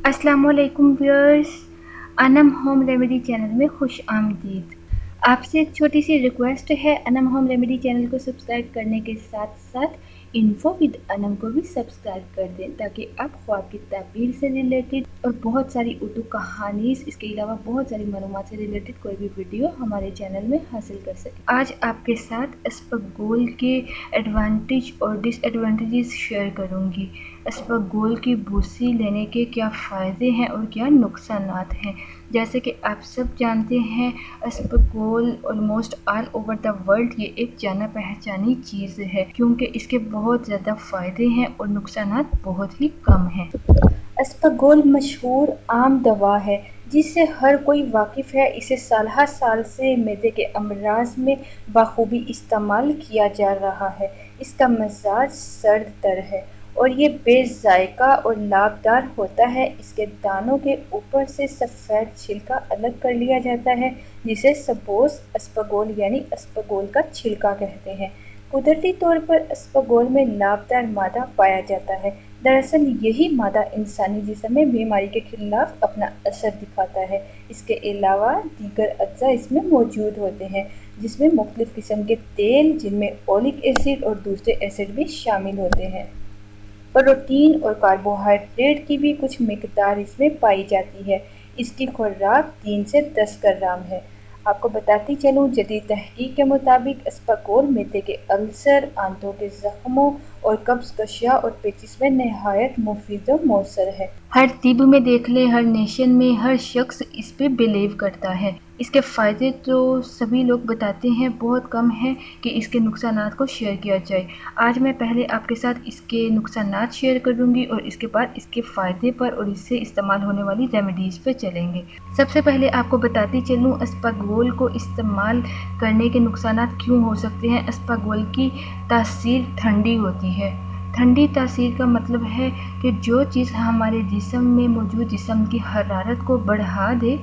अस्सलाम वालेकुम viewers, Anam home remedy channel में खुश आमदीद। आपसे एक छोटी सी रिक्वेस्ट है, अनम होम रेमेडी चैनल को सब्सक्राइब करने के साथ साथ इन्फो विद अनम को भी सब्सक्राइब कर दें ताकि आप ख्वाब की ताबीर से रिलेटेड और बहुत सारी उर्दू कहानीज़, इसके अलावा बहुत सारी मालूमात से रिलेटेड कोई भी वीडियो हमारे चैनल में हासिल कर सकें। आज आपके साथ अस्पगोल के एडवांटेज और डिसएडवांटेजेस शेयर करूँगी। अस्पगोल की भूसी लेने के क्या फ़ायदे हैं और क्या नुकसानात हैं। जैसे कि आप सब जानते हैं, अस्पगोल almost all over the world ये एक जाना पहचानी चीज़ है क्योंकि इसके बहुत ज़्यादा फ़ायदे हैं और नुकसानात बहुत ही कम हैं। अस्पगोल मशहूर आम दवा है जिससे हर कोई वाकिफ़ है। इसे साल साल से मैदे के अमराज में बखूबी इस्तेमाल किया जा रहा है। इसका मिजाज सर्द तर है और ये बेजायका और लाभदार होता है। इसके दानों के ऊपर से सफ़ेद छिलका अलग कर लिया जाता है जिसे सबोस अस्पगोल यानी अस्पगोल का छिलका कहते हैं। कुदरती तौर पर अस्पगोल में लाभदार मादा पाया जाता है। दरअसल यही मादा इंसानी जिस्म में बीमारी के खिलाफ अपना असर दिखाता है। इसके अलावा दीगर अज्जा इसमें मौजूद होते हैं जिसमें मुख्तलिफ़ किस्म के तेल, जिनमें ओलिक एसिड और दूसरे एसिड भी शामिल होते हैं। प्रोटीन और कार्बोहाइड्रेट की भी कुछ मिकदार इसमें पाई जाती है। इसकी खुराक 3 से 10 ग्राम है। आपको बताती चलूँ, जदीद तहकीक के मुताबिक अस्पगोल मैदे के अल्सर, आंतों के ज़ख्मों और कब्ज़ और पेचिश में नहायत मुफीद और मौसर है। हर तिब में देख ले, हर नेशन में हर शख्स इस पे बिलीव करता है। इसके फ़ायदे तो सभी लोग बताते हैं, बहुत कम है कि इसके नुकसानात को शेयर किया जाए। आज मैं पहले आपके साथ इसके नुकसानात शेयर करूंगी और इसके बाद इसके फ़ायदे पर और इससे इस्तेमाल होने वाली रेमेडीज़ पे चलेंगे। सबसे पहले आपको बताती चलूँ अस्पगोल को इस्तेमाल करने के नुकसानात क्यों हो सकते हैं। अस्पगोल की तासीर ठंडी होती है। ठंडी तासीर का मतलब है कि जो चीज़ हमारे जिस्म में मौजूद जिस्म की हरारत को बढ़ा दे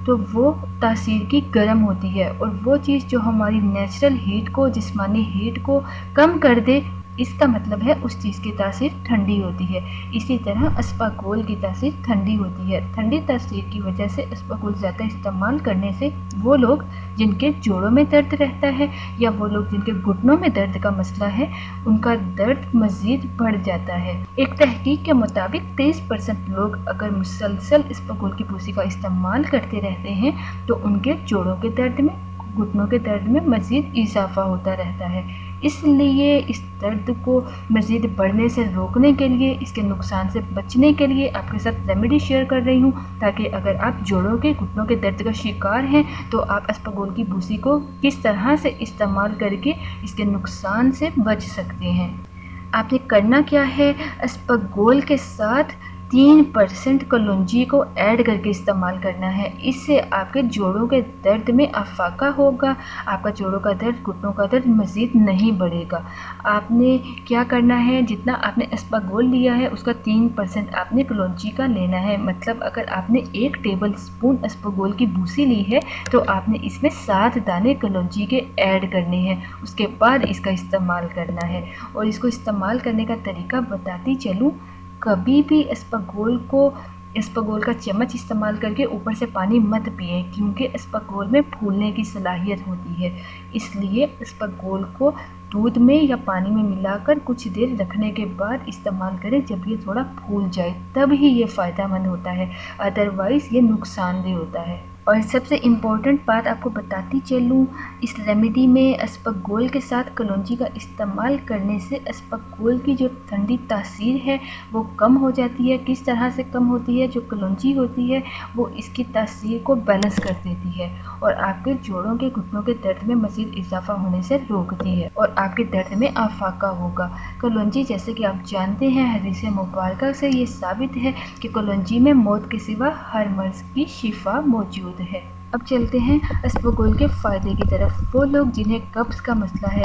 तो वो तासीर की गर्म होती है, और वो चीज़ जो हमारी नेचुरल हीट को, जिस्मानी हीट को कम कर दे, इसका मतलब है उस चीज़ की तासीर ठंडी होती है। इसी तरह अस्पगोल की तासीर ठंडी होती है। ठंडी तासीर की वजह से अस्पगोल ज़्यादा इस्तेमाल करने से वो लोग जिनके जोड़ों में दर्द रहता है या वो लोग जिनके घुटनों में दर्द का मसला है, उनका दर्द मज़ीद बढ़ जाता है। एक तहकीक के मुताबिक 23% लोग अगर मुसलसल अस्पगोल की भूसी का इस्तेमाल करते रहते हैं तो उनके जोड़ों के दर्द में, घुटनों के दर्द में मज़ीद इजाफा होता रहता है। इसलिए इस दर्द को मज़ीद बढ़ने से रोकने के लिए, इसके नुकसान से बचने के लिए आपके साथ रेमेडी शेयर कर रही हूँ, ताकि अगर आप जोड़ों के, घुटनों के दर्द का शिकार हैं तो आप अस्पगोल की भूसी को किस तरह से इस्तेमाल करके इसके नुकसान से बच सकते हैं। आपने करना क्या है, अस्पगोल के साथ 3% कलौंजी को ऐड करके इस्तेमाल करना है। इससे आपके जोड़ों के दर्द में अफाका होगा। आपका जोड़ों का दर्द, घुटनों का दर्द मज़ीद नहीं बढ़ेगा। आपने क्या करना है, जितना आपने अस्पगोल लिया है उसका 3% आपने कलौंजी का लेना है। मतलब अगर आपने 1 टेबल स्पून अस्पगोल की भूसी ली है तो आपने इसमें 7 दाने कलौंजी के ऐड करने हैं। उसके बाद इसका इस्तेमाल करना है। और इसको इस्तेमाल करने का तरीका बताती चलूँ, कभी भी अस्पगोल का चम्मच इस्तेमाल करके ऊपर से पानी मत पिए, क्योंकि अस्पगोल में फूलने की सलाहियत होती है। इसलिए अस्पगोल को दूध में या पानी में मिलाकर कुछ देर रखने के बाद इस्तेमाल करें। जब ये थोड़ा फूल जाए तब ही ये फ़ायदेमंद होता है, अदरवाइज़ ये नुकसानदेह होता है। और सबसे इम्पॉर्टेंट बात आपको बताती चलूँ, इस रेमेडी में अस्पगोल के साथ कलौंजी का इस्तेमाल करने से अस्पगोल की जो ठंडी तासीर है वो कम हो जाती है। किस तरह से कम होती है, जो कलौंजी होती है वो इसकी तासीर को बैलेंस कर देती है और आपके जोड़ों के, घुटनों के दर्द में मज़ीद इजाफा होने से रोकती है और आपके दर्द में आफाका होगा। कलौंजी, जैसे कि आप जानते हैं, हदीस मुबारक से ये साबित है कि कलौंजी में मौत के सिवा हर मर्ज़ की शिफा मौजूद है। अब चलते हैं अस्पगोल के फ़ायदे की तरफ। वो लोग जिन्हें कब्ज़ का मसला है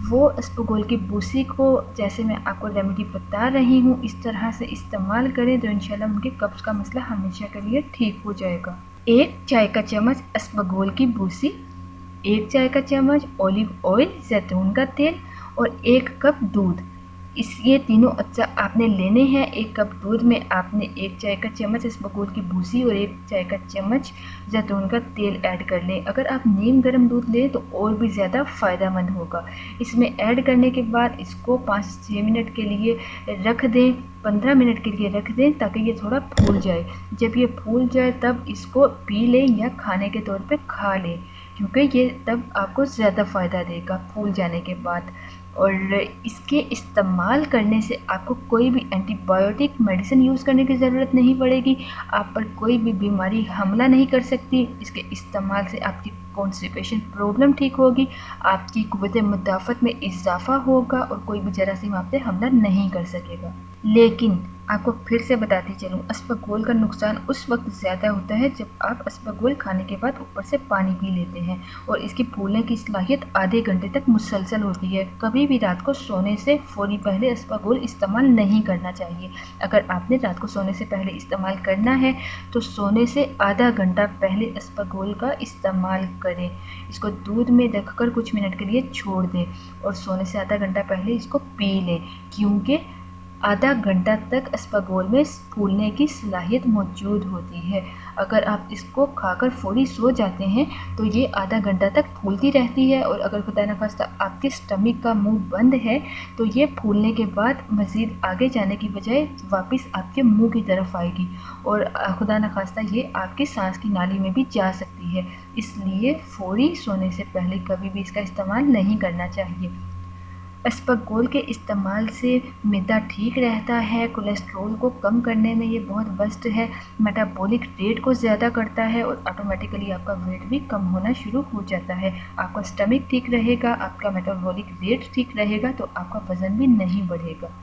वो अस्पगोल की भूसी को, जैसे मैं आपको रेमेडी बता रही हूँ, इस तरह से इस्तेमाल करें तो इंशाल्लाह उनके कब्ज़ का मसला हमेशा के लिए ठीक हो जाएगा। 1 चाय का चम्मच अस्पगोल की भूसी, 1 चाय का चम्मच ऑलिव ऑयल, जैतून का तेल और 1 कप दूध। ये तीनों अज्जा आपने लेने हैं। 1 कप दूध में आपने 1 चाय का चम्मच इसबगोल की भूसी और 1 चाय का चम्मच जैतून का तेल ऐड कर लें। अगर आप नीम गर्म दूध लें तो और भी ज़्यादा फ़ायदेमंद होगा। इसमें ऐड करने के बाद इसको 5-6 मिनट के लिए रख दें, 15 मिनट के लिए रख दें ताकि ये थोड़ा फूल जाए। जब ये फूल जाए तब इसको पी लें या खाने के तौर पे खा लें, क्योंकि ये तब आपको ज़्यादा फ़ायदा देगा फूल जाने के बाद। और इसके इस्तेमाल करने से आपको कोई भी एंटीबायोटिक मेडिसिन यूज़ करने की ज़रूरत नहीं पड़ेगी, आप पर कोई भी बीमारी हमला नहीं कर सकती। इसके इस्तेमाल से आपकी कॉन्स्टिपेशन प्रॉब्लम ठीक होगी, आपकी कुव्वत मुदाफ़त में इजाफ़ा होगा और कोई भी जरासीम आप पे हमला नहीं कर सकेगा। लेकिन आपको फिर से बताती चलूँ, अस्पगोल का नुकसान उस वक्त ज़्यादा होता है जब आप अस्पगोल खाने के बाद ऊपर से पानी पी लेते हैं और इसकी फूलने की सलाहियत आधे घंटे तक मुसलसल होती है। कभी भी रात को सोने से फ़ौरी पहले अस्पगोल इस्तेमाल नहीं करना चाहिए। अगर आपने रात को सोने से पहले इस्तेमाल करना है तो सोने से आधा घंटा पहले अस्पगोल का इस्तेमाल करें। इसको दूध में रखकर कुछ मिनट के लिए छोड़ दें और सोने से आधा घंटा पहले इसको पी लें, क्योंकि आधा घंटा तक अस्पगोल में फूलने की सलाहियत मौजूद होती है। अगर आप इसको खाकर फ़ौरी सो जाते हैं तो ये आधा घंटा तक फूलती रहती है और अगर खुदा न खास्ता आपके स्टमक का मुंह बंद है तो ये फूलने के बाद मज़ीद आगे जाने की बजाय वापस आपके मुंह की तरफ आएगी और खुदा न खास्ता ये आपकी सांस की नाली में भी जा सकती है। इसलिए फ़ौरी सोने से पहले कभी भी इसका इस्तेमाल नहीं करना चाहिए। अस्पगोल के इस्तेमाल से मैदा ठीक रहता है, कोलेस्ट्रॉल को कम करने में ये बहुत बेस्ट है, मेटाबॉलिक रेट को ज़्यादा करता है और ऑटोमेटिकली आपका वेट भी कम होना शुरू हो जाता है। आपका स्टमक ठीक रहेगा, आपका मेटाबॉलिक रेट ठीक रहेगा तो आपका वज़न भी नहीं बढ़ेगा।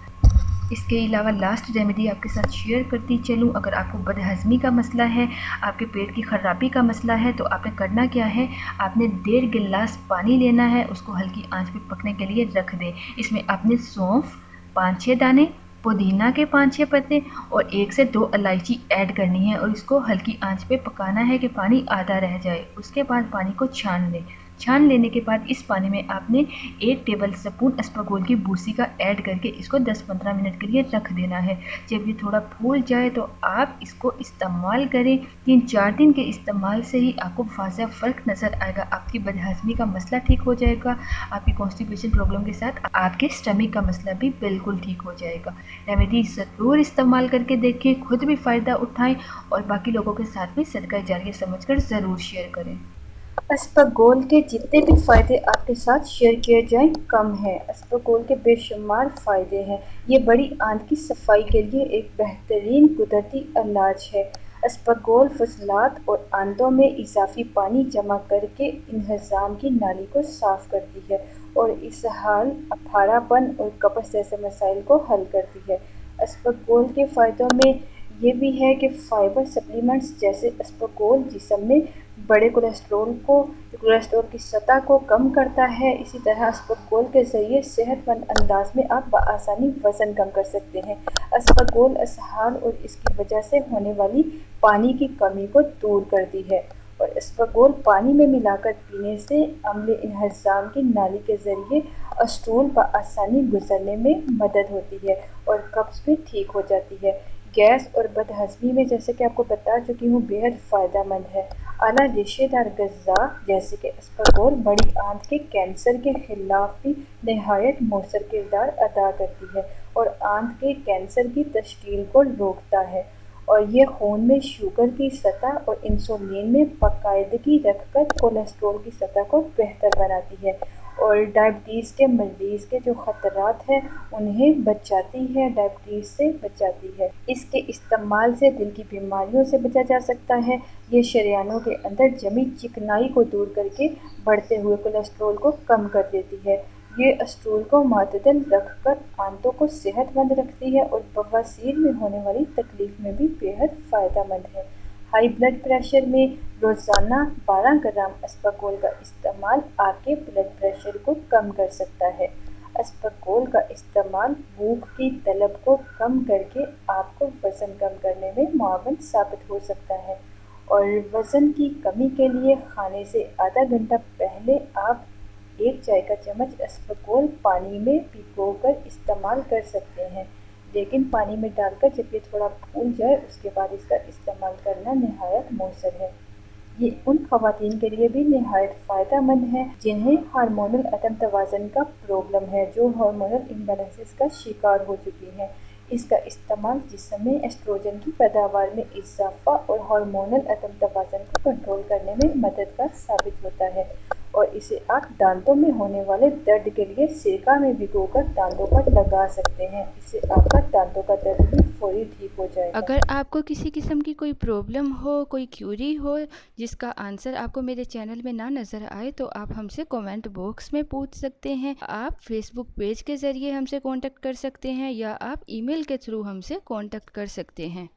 इसके अलावा लास्ट रेमेडी आपके साथ शेयर करती चलूँ, अगर आपको बदहज़मी का मसला है, आपके पेट की ख़राबी का मसला है तो आपने करना क्या है, आपने 1.5 गिलास पानी लेना है, उसको हल्की आंच पे पकने के लिए रख दें। इसमें आपने सौंफ 5-6 दाने, पुदीना के 5-6 पत्ते और 1 से 2 इलायची ऐड करनी है और इसको हल्की आंच पे पकाना है कि पानी आधा रह जाए। उसके बाद पानी को छान लें। छान लेने के बाद इस पानी में आपने 1 टेबल स्पून अस्पगोल की भूसी का ऐड करके इसको 10-15 मिनट के लिए रख देना है। जब ये थोड़ा फूल जाए तो आप इसको इस्तेमाल करें। 3-4 दिन के इस्तेमाल से ही आपको वाज़ह फ़र्क नज़र आएगा। आपकी बदहज़मी का मसला ठीक हो जाएगा, आपकी कॉन्स्टिपेशन प्रॉब्लम के साथ आपके स्टमक का मसला भी बिल्कुल ठीक हो जाएगा। रेमेडी ज़रूर इस्तेमाल करके देखें, खुद भी फ़ायदा उठाएं और बाकी लोगों के साथ भी सदका जारिया समझकर ज़रूर शेयर करें। अस्पगोल के जितने भी फ़ायदे आपके साथ शेयर किए जाएं कम हैं। अस्पगोल के बेशुमार फ़ायदे हैं। ये बड़ी आंत की सफाई के लिए एक बेहतरीन कुदरती इलाज है। अस्पगोल फजलात और आंतों में इजाफी पानी जमा करके इंहज़ाम की नाली को साफ़ करती है और इसहाल, अफारापन और कब्ज़ जैसे मसाइल को हल करती है। अस्पगोल के फ़ायदों में ये भी है कि फ़ाइबर सप्लीमेंट्स जैसे अस्पगोल जिस्म में बड़े कोलेस्ट्रॉल की सतह को कम करता है। इसी तरह अस्पगोल के ज़रिए सेहतमंद अंदाज में आप बआसानी वज़न कम कर सकते हैं। अस्पगोल इसहाल और इसकी वजह से होने वाली पानी की कमी को दूर करती है और अस्पगोल पानी में मिलाकर पीने से अम्ल इंहज़ाम की नाली के ज़रिए स्टूल बआसानी गुजरने में मदद होती है और कब्ज़ भी ठीक हो जाती है। गैस और बदहज़मी में जैसे कि आपको बता चुकी हूँ बेहद फ़ायदेमंद है। आला रेशेदार ग़िज़ा जैसे कि अस्पगोल बड़ी आंत के कैंसर के ख़िलाफ़ भी नहायत मौसर किरदार अदा करती है और आंत के कैंसर की तश्कील को रोकता है और ये खून में शुगर की सतह और इंसुलिन में बाकायदगी रखकर कोलेस्ट्रॉल की सतह को बेहतर बनाती है और डायबिटीज़ के मरीज़ के जो ख़तरात हैं उन्हें बचाती है, डायबिटीज़ से बचाती है। इसके इस्तेमाल से दिल की बीमारियों से बचा जा सकता है। ये शरीयानों के अंदर जमी चिकनाई को दूर करके बढ़ते हुए कोलेस्ट्रॉल को कम कर देती है। ये स्टूल को मातदल रखकर आंतों को सेहतमंद रखती है और बवासीर में होने वाली तकलीफ़ में भी बेहद फ़ायदेमंद है। हाई ब्लड प्रेशर में रोज़ाना 12 ग्राम अस्पगोल का इस्तेमाल आपके ब्लड प्रेशर को कम कर सकता है। अस्पगोल का इस्तेमाल भूख की तलब को कम करके आपको वज़न कम करने में मुआवन साबित हो सकता है और वज़न की कमी के लिए खाने से आधा घंटा पहले आप 1 चाय का चम्मच अस्फगोल पानी में भिगोकर इस्तेमाल कर सकते हैं, लेकिन पानी में डालकर जब ये थोड़ा फूल जाए उसके बाद इसका इस्तेमाल करना निहायत मौसर है। ये उन ख़वातीन के लिए भी निहायत फ़ायदेमंद है जिन्हें हार्मोनल अदम तवाज़ुन का प्रॉब्लम है, जो हार्मोनल इम्बैलेंसेस का शिकार हो चुकी हैं। इसका इस्तेमाल जिस्म में एस्ट्रोजन की पैदावार में इज़ाफ़ा और हार्मोनल अदम तवाज़ुन को कंट्रोल करने में मददगार साबित होता है, और इसे आप दांतों में होने वाले दर्द के लिए सिरका में भिगोकर दांतों पर लगा सकते हैं। इससे आपका दांतों का दर्द भी फौरी ठीक हो जाएगा। अगर आपको किसी किस्म की कोई प्रॉब्लम हो, कोई क्यूरी हो जिसका आंसर आपको मेरे चैनल में ना नज़र आए, तो आप हमसे कमेंट बॉक्स में पूछ सकते हैं। आप फेसबुक पेज के ज़रिए हमसे कांटेक्ट कर सकते हैं, या आप ईमेल के थ्रू हमसे कांटेक्ट कर सकते हैं।